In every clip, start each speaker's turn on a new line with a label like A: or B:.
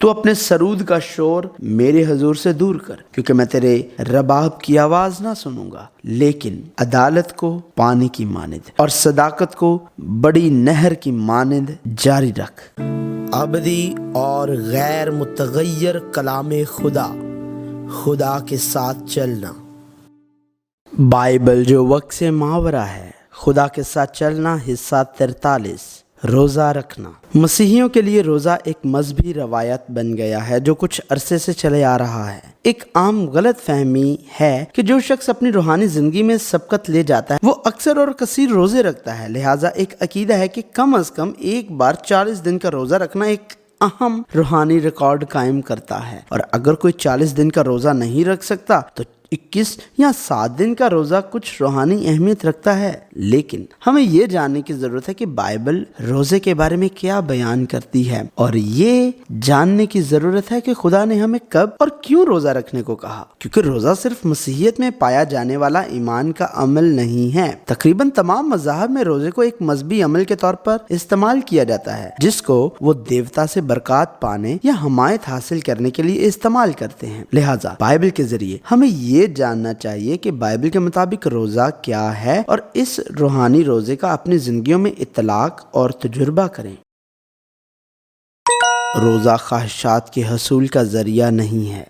A: تو اپنے سرود کا شور میرے حضور سے دور کر، کیونکہ میں تیرے رباب کی آواز نہ سنوں گا، لیکن عدالت کو پانی کی مانند اور صداقت کو بڑی نہر کی مانند جاری رکھ۔ ابدی اور غیر متغیر کلام خدا کے ساتھ چلنا۔ بائبل جو وقت سے محاورہ ہے، خدا کے ساتھ چلنا، حصہ 43۔ روزہ رکھنا۔ مسیحیوں کے لیے روزہ ایک مذہبی روایت بن گیا ہے جو کچھ عرصے سے چلے آ رہا ہے۔ ایک عام غلط فہمی ہے کہ جو شخص اپنی روحانی زندگی میں سبقت لے جاتا ہے وہ اکثر اور کثیر روزے رکھتا ہے، لہٰذا ایک عقیدہ ہے کہ کم از کم ایک بار 40 دن کا روزہ رکھنا ایک اہم روحانی ریکارڈ قائم کرتا ہے، اور اگر کوئی 40 دن کا روزہ نہیں رکھ سکتا تو 21 یا 7 دن کا روزہ کچھ روحانی اہمیت رکھتا ہے۔ لیکن ہمیں یہ جاننے کی ضرورت ہے کہ بائبل روزے کے بارے میں کیا بیان کرتی ہے، اور یہ جاننے کی ضرورت ہے کہ خدا نے ہمیں کب اور کیوں روزہ رکھنے کو کہا، کیونکہ روزہ صرف مسیحیت میں پایا جانے والا ایمان کا عمل نہیں ہے۔ تقریباً تمام مذاہب میں روزے کو ایک مذہبی عمل کے طور پر استعمال کیا جاتا ہے جس کو وہ دیوتا سے برکات پانے یا حمایت حاصل کرنے کے لیے استعمال کرتے ہیں۔ لہٰذا بائبل کے ذریعے ہمیں یہ جاننا چاہیے کہ بائبل کے مطابق روزہ کیا ہے، اور اس روحانی روزے کا اپنی زندگیوں میں اطلاق اور تجربہ کریں۔ روزہ خواہشات کے حصول کا ذریعہ نہیں ہے۔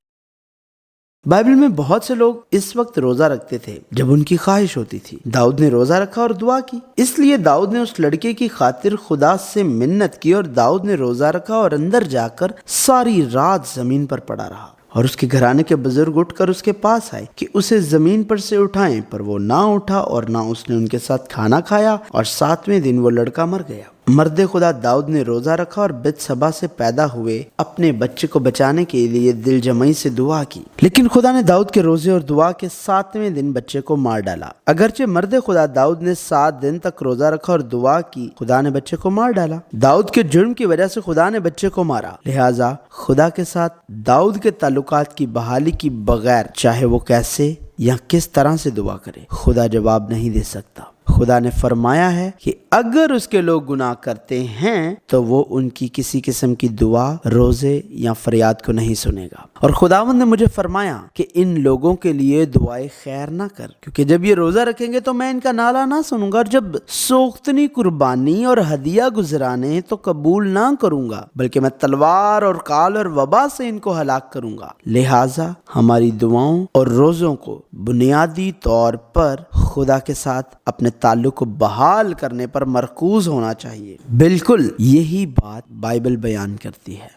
A: بائبل میں بہت سے لوگ اس وقت روزہ رکھتے تھے جب ان کی خواہش ہوتی تھی۔ داؤد نے روزہ رکھا اور دعا کی، اس لیے داؤد نے اس لڑکے کی خاطر خدا سے منت کی، اور داؤد نے روزہ رکھا اور اندر جا کر ساری رات زمین پر پڑا رہا، اور اس کے گھرانے کے بزرگ اٹھ کر اس کے پاس آئے کہ اسے زمین پر سے اٹھائیں، پر وہ نہ اٹھا، اور نہ اس نے ان کے ساتھ کھانا کھایا، اور 7ویں دن وہ لڑکا مر گیا۔ مرد خدا داؤد نے روزہ رکھا اور بیت سبا سے پیدا ہوئے اپنے بچے کو بچانے کے لیے دل جمعی سے دعا کی، لیکن خدا نے داؤد کے روزے اور دعا کے 7ویں دن بچے کو مار ڈالا۔ اگرچہ مرد خدا داؤد نے 7 دن تک روزہ رکھا اور دعا کی، خدا نے بچے کو مار ڈالا۔ داؤد کے جرم کی وجہ سے خدا نے بچے کو مارا، لہٰذا خدا کے ساتھ داؤد کے تعلقات کی بحالی کی بغیر چاہے وہ کیسے یا کس طرح سے دعا کرے، خدا جواب نہیں دے سکتا۔ خدا نے فرمایا ہے کہ اگر اس کے لوگ گناہ کرتے ہیں تو وہ ان کی کسی قسم کی دعا، روزے یا فریاد کو نہیں سنے گا، اور خداوند نے مجھے فرمایا کہ ان لوگوں کے لیے دعائے خیر نہ کر، کیونکہ جب یہ روزہ رکھیں گے تو میں ان کا نالہ نہ سنوں گا، اور جب سوختنی قربانی اور ہدیہ گزرانے تو قبول نہ کروں گا، بلکہ میں تلوار اور کال اور وبا سے ان کو ہلاک کروں گا۔ لہٰذا ہماری دعاؤں اور روزوں کو بنیادی طور پر خدا کے ساتھ اپنے تعلق کو بحال کرنے پر مرکوز ہونا چاہیے۔ بالکل یہی بات بائبل بیان کرتی ہے۔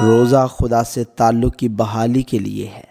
A: روزہ خدا سے تعلق کی بحالی کے لیے ہے۔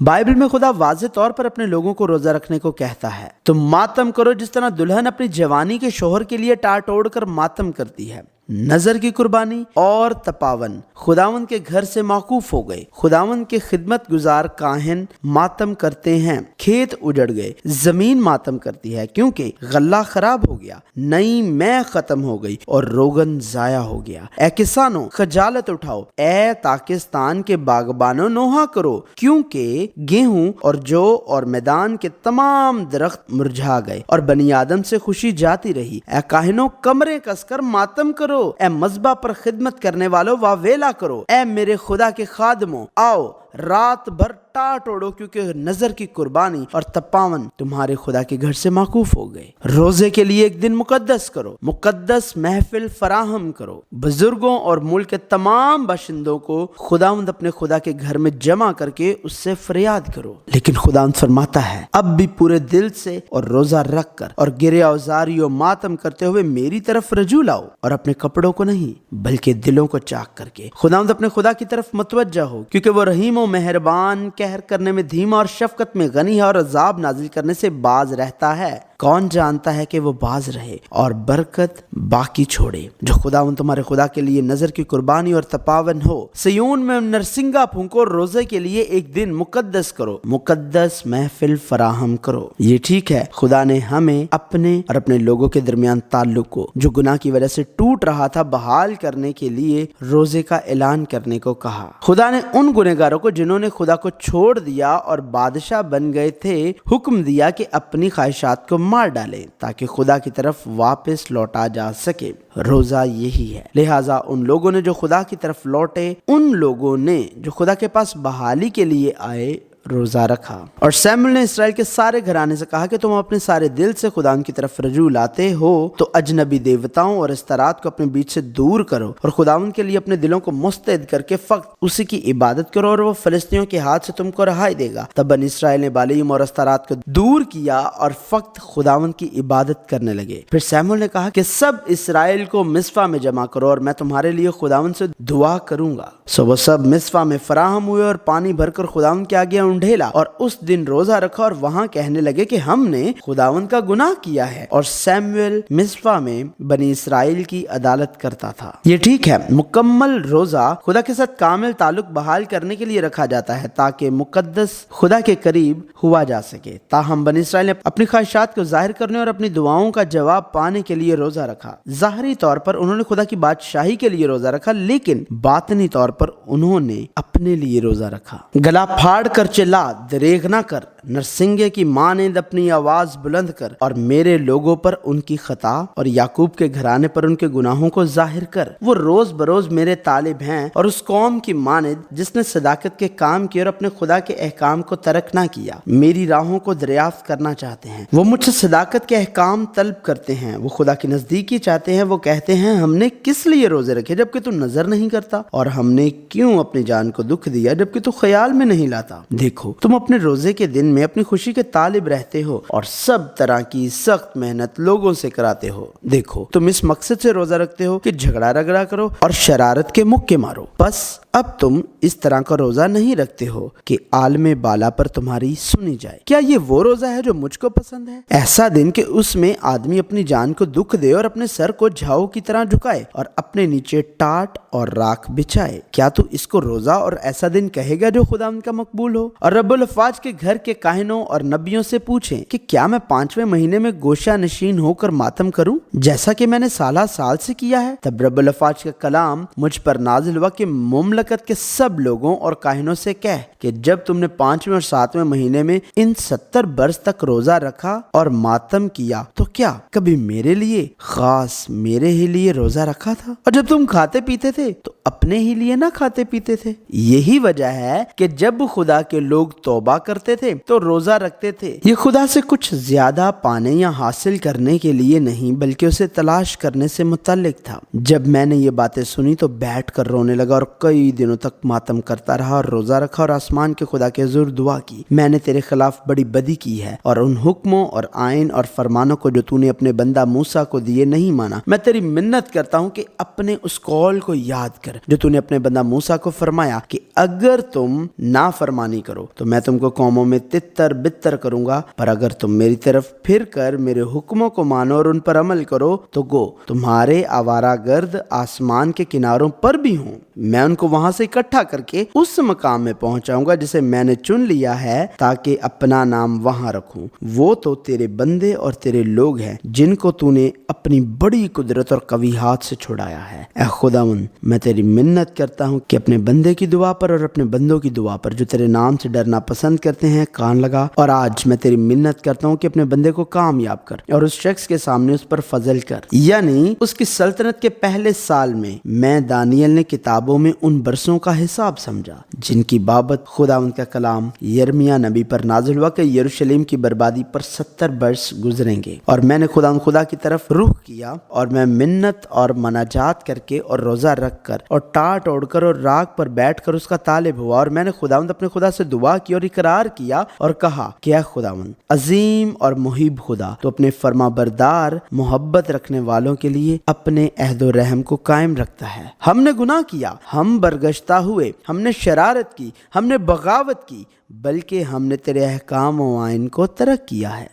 A: بائبل میں خدا واضح طور پر اپنے لوگوں کو روزہ رکھنے کو کہتا ہے۔ تم ماتم کرو جس طرح دلہن اپنی جوانی کے شوہر کے لیے ٹاٹ اوڑھ کر ماتم کرتی ہے۔ نظر کی قربانی اور تپاون خداوند کے گھر سے موقوف ہو گئے۔ خداوند کے خدمت گزار کاہن ماتم کرتے ہیں، کھیت اجڑ گئے، زمین ماتم کرتی ہے کیونکہ غلہ خراب ہو گیا، نئی میں ختم ہو گئی اور روغن ضائع ہو گیا۔ اے کسانوں خجالت اٹھاؤ، اے پاکستان کے باغبانوں نوحہ کرو، کیونکہ گیہوں اور جو اور میدان کے تمام درخت مرجھا گئے اور بنی آدم سے خوشی جاتی رہی۔ اے کاہنوں کمریں کس کر ماتم کرو، اے مذبح پر خدمت کرنے والوں واویلا کرو، اے میرے خدا کے خادموں آؤ رات بھر ٹاٹ اوڑو، کیونکہ نظر کی قربانی اور تپاون تمہارے خدا کے گھر سے موقوف ہو گئے۔ روزے کے لیے ایک دن مقدس کرو، مقدس محفل فراہم کرو، بزرگوں اور ملک کے تمام باشندوں کو خداوند اپنے خدا کے گھر میں جمع کر کے اس سے فریاد کرو۔ لیکن خداوند فرماتا ہے اب بھی پورے دل سے اور روزہ رکھ کر اور گرے اوزاری و ماتم کرتے ہوئے میری طرف رجوع لاؤ، اور اپنے کپڑوں کو نہیں بلکہ دلوں کو چاک کر کے خداوند اپنے خدا کی طرف متوجہ ہو، کیونکہ وہ رحیم و مہربان، قہر کرنے میں دھیما اور شفقت میں غنی ہے، اور عذاب نازل کرنے سے باز رہتا ہے۔ کون جانتا ہے کہ وہ باز رہے اور برکت باقی چھوڑے۔ جو خداوند تمہارے خدا کے لیے نظر کی قربانی اور تپاون ہو۔ سیون میں نرسنگا پھونکو، روزے کے لیے ایک دن مقدس کرو، مقدس محفل فراہم کرو۔ یہ ٹھیک ہے، خدا نے ہمیں اپنے اور اپنے لوگوں کے درمیان تعلق کو جو گناہ کی وجہ سے ٹوٹ رہا تھا بحال کرنے کے لیے روزے کا اعلان کرنے کو کہا۔ خدا نے ان گنہگاروں کو جنہوں نے خدا کو چھوڑ دیا اور بادشاہ بن گئے تھے حکم دیا کہ اپنی خواہشات کو मार डालें ताकि खुदा की तरफ वापस लौटा जा सके। रोजा यही है। लिहाजा उन लोगों ने जो खुदा की तरफ लौटे, उन लोगों ने जो खुदा के पास बहाली के लिए आए, रोजा रखा। और सैमुएल ने इसराइल के सारे घराने से कहा कि तुम अपने सारे दिल से खुदा की तरफ रजू लाते हो तो अजनबी देवताओं और इस्तरात को अपने बीच से दूर करो और खुदावन के लिए अपने दिलों को मुस्तैद करके फक्त उसी की इबादत करो और वो फिलिस्तीनियों के हाथ से तुमको रहाई देगा। तब बनी इसराइल ने बालीम और इस्तरात को दूर किया और फक्त खुदावन की इबादत करने लगे। फिर सैमुएल ने कहा कि सब इसराइल को मिस्पा में जमा करो और मैं तुम्हारे लिए खुदावन से दुआ करूंगा। सो वो सब मिस्पा में फराहम हुए और पानी भरकर खुदावन के आगे ढेला और उस दिन रोजा रखा और वहां कहने लगे कि हमने खुदावन का गुनाह किया है। और सैमुएल मिस्पा में बनी इसराइल की अदालत करता था। ये ठीक है, मुकम्मल रोजा खुदा के साथ कामिल ताल्लुक बहाल करने के लिए रखा जाता है ताकि मुकद्दस खुदा के करीब हुआ जा सके। ताहम बनी इसराइल ने अपनी ख्वाहिशात को जाहिर करने और अपनी दुआओं का जवाब पाने के लिए रोजा रखा। ज़ाहिरी तौर पर उन्होंने खुदा की बादशाही के लिए रोजा रखा, लेकिन बातनी तौर पर उन्होंने अपने लिए रोजा रखा। गला फाड़ कर चिल्ला, दरेग ना कर, नरसिंगे की मानेंद अपनी आवाज बुलंद कर और मेरे लोगों पर उनकी खता और याकूब के घराने पर उनके गुनाहों को जाहिर कर। वो रोज बरोज मेरे तालिब हैं और उस कौम की मानेंद जिसने सदाकत के काम किए और अपने खुदा के अहकाम को तर्क ना किया। मेरी राहों को दरियाफ्त करना चाहते हैं। वो मुझसे सदाकत के अहकाम तलब करते हैं। वो खुदा की नजदीकी चाहते हैं। वो कहते हैं हमने किस लिए रोजे रखे जबकि तू नजर नहीं करता, और हमने क्यों अपनी जान को दुख दिया जबकि तू ख्याल में नहीं लाता। देखो, तुम अपने रोजे के दिन में अपनी खुशी के तालिब रहते हो और सब तरह की सख्त मेहनत लोगों से कराते हो। देखो, तुम इस मकसद से रोजा रखते हो कि झगड़ा रगड़ा करो और शरारत के मुक्के मारो। बस अब तुम इस तरह का रोजा नहीं रखते हो कि आलमे बाला पर तुम्हारी सुनी जाए। क्या ये वो रोजा है जो मुझको पसंद है? ऐसा दिन कि उसमें आदमी अपनी जान को दुख दे और अपने सर को झाऊ की तरह झुकाए और अपने नीचे टाट और राख बिछाए। क्या तू इसको रोजा और ऐसा दिन कहेगा जो खुदा उनका मकबूल हो? और रब्बुल अफ़वाज के घर के काहिनों और नबियों से पूछें कि क्या मैं 5वें महीने में गोशा नशीन होकर मातम करूं जैसा कि मैंने साल से किया है? तब रब्बुल अफ़वाज का कलाम मुझ पर नाजिल हुआ कि मुमलकत के सब लोगों और काहिनों से कह कि जब तुमने 5वें और 7वें महीने में इन 70 बरस तक रोजा रखा और मातम किया तो क्या कभी मेरे लिए, खास मेरे ही लिए रोजा रखा था? और जब तुम खाते पीते थे तो अपने ही लिए ना खाते पीते थे। यही वजह है कि जब खुदा के लोग तौबा करते थे तो रोजा रखते थे। ये खुदा से कुछ ज्यादा पाने या हासिल करने के लिए नहीं बल्कि उसे तलाश करने से मुतल्लिक था। जब मैंने ये बातें सुनी तो बैठ कर रोने लगा और कई दिनों तक मातम करता रहा और रोजा रखा और आसमान के खुदा के हुजूर दुआ की, मैंने तेरे खिलाफ बड़ी बदी की है और उन हुक्मों और आइन और फरमानों को जो तूने अपने बंदा मूसा को दिए नहीं माना। मैं तेरी मिन्नत करता हूँ कि अपने उस कौल को याद कर जो तूने अपने बंदा मूसा को फरमाया कि अगर तुम ना फरमानी करो तो मैं तुमको कौमों में तितर बितर करूंगा, पर अगर तुम मेरी तरफ फिर कर मेरे हुक्मों को मानो और उन पर अमल करो तो गो तुम्हारे आवारा गर्द आसमान के किनारों पर भी हूँ, मैं उनको वहां से इकट्ठा करके उस मकाम में पहुंचाऊंगा जिसे मैंने चुन लिया है ताकि अपना नाम वहां रखूं। वो तो तेरे बंदे और तेरे लोग हैं जिनको तूने अपनी बड़ी कुदरत और कवी हाथ से छुड़ाया है। ऐ खुदावन, मैं तेरी मिन्नत करता हूँ कि अपने बंदे की दुआ पर और अपने बंदों की दुआ पर जो तेरे नाम से डरना पसंद करते हैं कान लगा। और आज मैं तेरी मिन्नत करता हूँ कि अपने बंदे को कामयाब कर और उस शख्स के सामने उस पर फजल कर। यानी उसकी सल्तनत के पहले साल में मैं दानियल ने किताबों में उन बरसों का हिसाब समझा जिनकी बाबत खुदा उनका कलाम यिर्मयाह नबी पर नाजिल हुआ कि यरूशलेम की बर्बादी पर 70 बरस गुजरेंगे। और मैंने खुदा की तरफ रुख किया और मैं मिन्नत और मनाजात करके और रोजा रख कर और टाट ओढ़कर और राग पर बैठ कर उसका तालिब हुआ। और मैंने अपने खुदा से दुआ की और इकरार किया और कहा कि ऐ खुदावंद अजीम और मुहिब खुदा, तो अपने फर्मा बरदार मोहब्बत रखने वालों के लिए अपने अहदो रहम को कायम रखता है। हमने गुनाह किया, हम बरगश्ता हुए, हमने शरारत की, हमने बगावत की, बल्कि हमने तेरे अहकाम व आइन को तर्क किया है।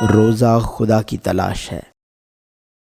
A: रोजा खुदा की तलाश है।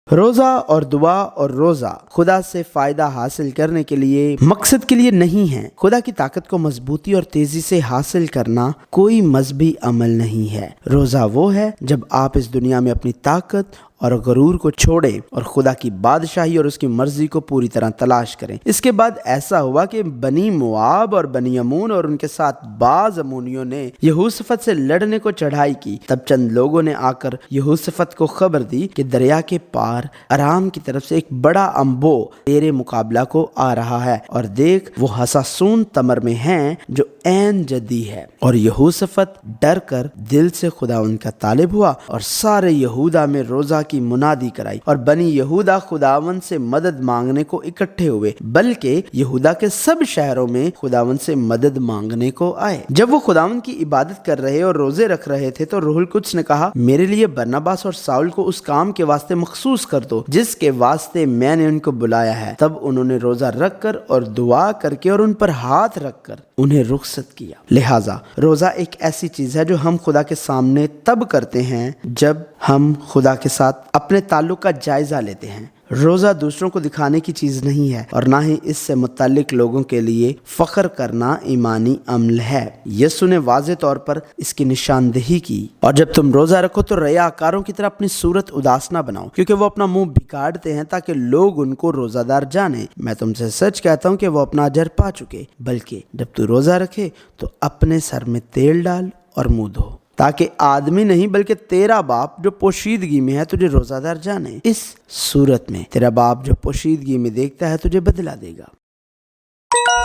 A: रोजा और दुआ और रोजा खुदा से फायदा हासिल करने के लिए, मकसद के लिए नहीं है। खुदा की ताकत को मजबूती और तेजी से हासिल करना कोई मजहबी अमल नहीं है। रोजा वो है जब आप इस दुनिया में अपनी ताकत और गरूर को छोड़े और खुदा की बादशाही और उसकी मर्जी को पूरी तरह तलाश करें। इसके बाद ऐसा हुआ कि बनी मोआब और बनी अमून और उनके साथ बाज अमूनियों ने यहोशाफात से लड़ने को चढ़ाई की। तब चंद लोगों ने आकर यहोशाफात को खबर दी कि दरिया के पार अराम की तरफ से एक बड़ा अम्बो तेरे मुकाबला को आ रहा है, और देख वो हसासून तमर में है जो ऐन जदी है। और यहोशाफात डर कर दिल से खुदावन का तालिब हुआ और सारे यहूदा में रोजा की मुनादी कराई, और बनी यहूदा खुदावन से मदद मांगने को इकट्ठे हुए, बल्कि यहूदा के सब शहरों में खुदावन से मदद मांगने को आए। जब वो खुदावन की इबादत कर रहे और रोजे रख रहे थे तो रूहुल कुद्स ने कहा, मेरे लिए बरनबास और साउल को उस काम के वास्ते मखसूस कर दो जिसके वास्ते मैंने उनको बुलाया है। तब उन्होंने रोजा रखकर और दुआ करके और उन पर हाथ रखकर उन्हें रुखसत किया। लिहाजा रोजा एक ऐसी चीज है जो हम खुदा के सामने तब करते हैं जब हम खुदा के साथ अपने ताल्लुक का जायजा लेते हैं। रोजा दूसरों को दिखाने की चीज नहीं है और ना ही इससे मुतल्लिक लोगों के लिए फख्र करना ईमानी अमल है। यीशु ने वाज़े तौर पर इसकी निशानदेही की। और जब तुम रोजा रखो तो रयाकारों की तरह अपनी सूरत उदास ना बनाओ, क्योंकि वो अपना मुंह बिगाड़ते हैं ताकि लोग उनको रोजादार जाने। मैं तुमसे सच कहता हूँ कि वो अपना अजर पा चुके। बल्कि जब तू रोजा रखे तो अपने सर में तेल डाल और मुंह धो, ताकि आदमी नहीं बल्कि तेरा बाप जो पोशीदगी में है तुझे रोजादार जाने। इस सूरत में तेरा बाप जो पोशीदगी में देखता है तुझे बदला देगा।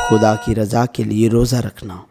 A: खुदा की रजा के लिए रोजा रखना।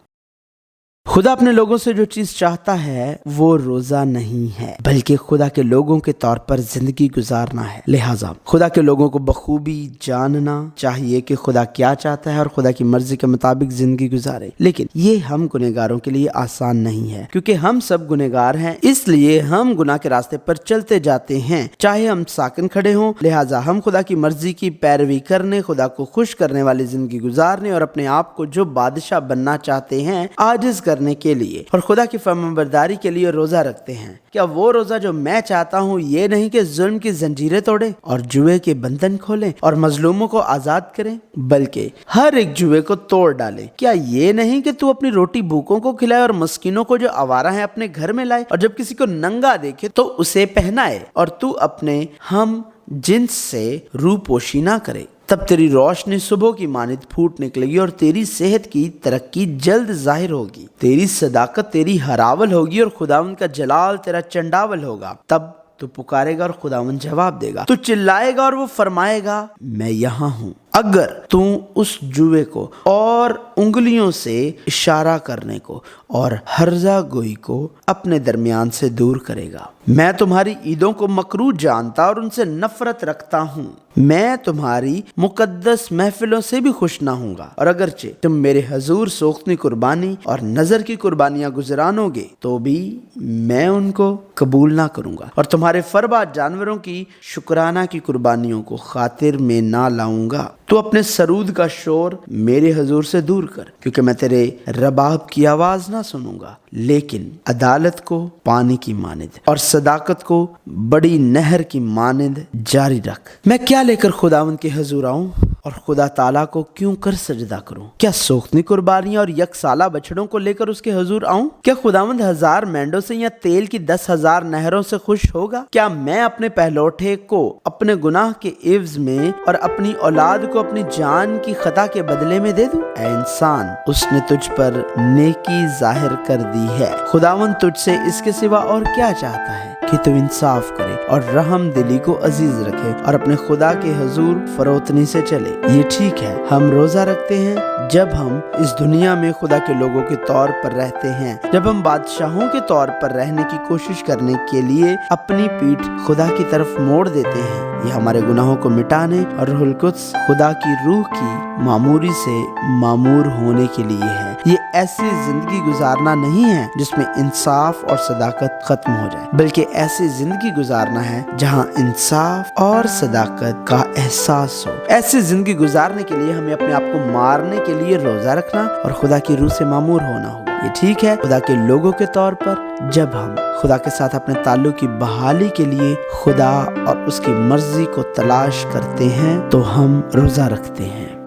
A: खुदा अपने लोगों से जो चीज चाहता है वो रोजा नहीं है, बल्कि खुदा के लोगों के तौर पर जिंदगी गुजारना है। लिहाजा खुदा के लोगों को बखूबी जानना चाहिए कि खुदा क्या चाहता है और खुदा की मर्जी के मुताबिक जिंदगी गुजारे। लेकिन ये हम गुनहगारों के लिए आसान नहीं है, क्योंकि हम सब गुनहगार हैं, इसलिए हम गुनाह के रास्ते पर चलते जाते हैं चाहे हम साकिन खड़े हों। लिहाजा हम खुदा की मर्जी की पैरवी करने, खुदा को खुश करने वाली जिंदगी गुजारने और अपने आप को जो बादशाह बनना चाहते हैं आजिज करने के लिए और खुदा की फरमाबरदारी के लिए रोजा रखते हैं। क्या वो रोजा जो मैं चाहता हूँ ये नहीं कि जुल्म की जंजीरें तोड़े और जुए के बंधन खोले और मजलूमों को आजाद करें, बल्कि हर एक जुए को तोड़ डाले। क्या ये नहीं कि तू अपनी रोटी भूखों को खिलाए और मस्कीनों को जो आवारा है अपने घर में लाए, और जब किसी को नंगा देखे तो उसे पहनाए, और तू अपने हम जिन्स से रूपोशी ना करे। तब तेरी रोशनी सुबह की मानित फूट निकलेगी और तेरी सेहत की तरक्की जल्द जाहिर होगी। तेरी सदाकत तेरी हरावल होगी और खुदावंद का जलाल तेरा चंडावल होगा। तब तू पुकारेगा और खुदावंद जवाब देगा, तू चिल्लाएगा और वो फरमाएगा मैं यहाँ हूँ। अगर तू उस जुए को और उंगलियों से इशारा करने को और हर्जा गोई को अपने दरमियान से दूर करेगा। मैं तुम्हारी ईदों को मकरूह जानता और उनसे नफरत रखता हूँ। मैं तुम्हारी मुकद्दस महफिलों से भी खुश ना हूँगा, और अगरचे तुम मेरे हजूर सोख्तनी कुर्बानी और नजर की कुर्बानियां गुजरानोगे तो भी मैं उनको कबूल ना करूँगा, और तुम्हारे फरबाद जानवरों की शुक्राना की कुर्बानियों को खातिर में ना लाऊंगा। तो अपने सरूद का शोर मेरे हजूर से दूर कर, क्योंकि मैं तेरे रबाब की आवाज ना सुनूंगा, लेकिन अदालत को पानी की मानिंद और सदाकत को बड़ी नहर की मानिंद जारी रख। मैं क्या लेकर खुदावंद के हजूर आऊं और खुदा ताला को क्यों कर सजदा करूं? क्या सोख्तनी कुर्बानियां और यकसाला बछड़ों को लेकर उसके हजूर आऊं? क्या खुदावंद 1000 मेंढों से या तेल की 10,000 नहरों से खुश होगा? क्या मैं अपने पहलौठे को अपने गुनाह के एवज में और अपनी औलाद को अपनी जान की खता के बदले में दे दूं? ऐ इंसान, उसने तुझ पर नेकी जाहिर कर दी है। खुदावंद तुझसे इसके सिवा और क्या चाहता है कि तू इंसाफ करे और रहम दिली को अजीज रखे और अपने खुदा के हजूर फरोतनी से चले। ये ठीक है, हम रोजा रखते हैं जब हम इस दुनिया में खुदा के लोगों के तौर पर रहते हैं, जब हम बादशाहों के तौर पर रहने की कोशिश करने के लिए अपनी पीठ खुदा की तरफ मोड़ देते हैं। ये हमारे गुनाहों को मिटाने और रूहुल कुद्स खुदा की रूह की मामूरी से मामूर होने के लिए है। ये ऐसी जिंदगी गुजारना नहीं है जिसमें इंसाफ और सदाकत खत्म हो जाए, बल्कि ऐसी जिंदगी गुजारना है जहाँ इंसाफ और सदाकत का एहसास हो। ऐसी जिंदगी गुजारने के लिए हमें अपने आप को मारने के लिए रोजा रखना और खुदा की रूह से मामूर होना होगा। ये ठीक है खुदा के लोगों के तौर पर जब हम खुदा के साथ अपने ताल्लुक की बहाली के लिए खुदा और उसकी मर्जी को तलाश करते हैं तो हम रोजा रखते हैं।